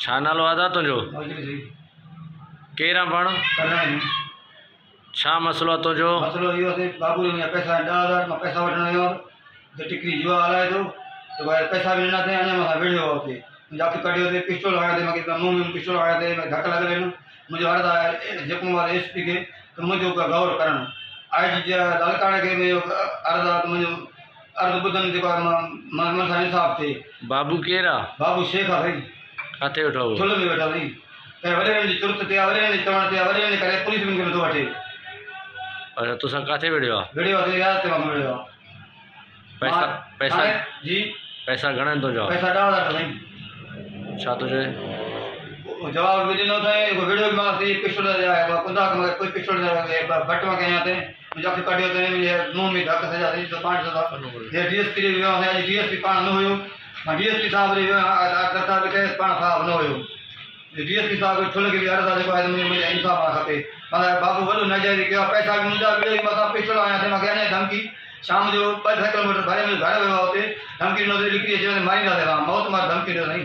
छा नालो आदा तुंहिंजो? केरु पाण? छा मसलो आहे तुंहिंजो? मसलो इहो आहे बाबू पैसा 10,000 मां पैसा वठण वियो त टिकरी जुआ हलाए थो त भाई पैसा बि ॾिना अथई अञा मां विड़ियो आहे हुते जाप कढियो अथई पिस्टल हणायो अथई मूंखे मुंहुं में पिस्टल हणायो अथई धक लॻल आहिनि मुंहिंजो अर्ज़ु आहे जेको वारे एस पी खे त मुंहिंजो गौर करणु आई जी लालकाणे खे बि अर्ज़ु आहे त मुंहिंजो अर्ज़ु ॿुधनि जेको आहे मन सां इंसाफ़ थिए। बाबू केरु आहे? बाबू शेख आहे भई। किथे वेठो हो? छुल में वेठा अथई ऐं वॾेरनि जी तुरत ते आहे वॾेरनि जे चवण ते आहे वॾेरनि जे करे पुलिस बि नथो वठे। अच्छा तोसां किथे विड़ियो आहे? विड़ियो आहे यादि ते मां विड़ियो आहे। पैसा पैसा जी पैसा घणा आहिनि तुंहिंजा? पैसा 10,000 अथई। छा तुझे जवाब बि ॾिनो अथई विड़ियो बि मां थी पिस्टल कुंदा कोई पिस्टल बट मां कयां अथई मुंहिंजा कढियो अथई मुंहिंजे मुंहुं में धक सॼा अथई त पाण सदा DSP ॾे वियो आहियां DSP पाण न हुयो मां DSP साहिब ॾे वियो आहियां पाण साहिब न हुयो DSP साहिब छुल खे बि अर्ज़ु आहे जेको आहे मुंहिंजे इंसाफ़ खपे माना बाबू वॾो नजाइज़ कयो आहे पैसा बि मुंहिंजा विड़ियो मथां पिस्टल आया अथई मूंखे अञा धमकी शाम जो 2 किलोमीटर भरे में घर वियो आहे हुते धमकी ॾिनो अथई लिखी अची वञे मारींदासीं मौत मां धमकी ॾिनो अथई।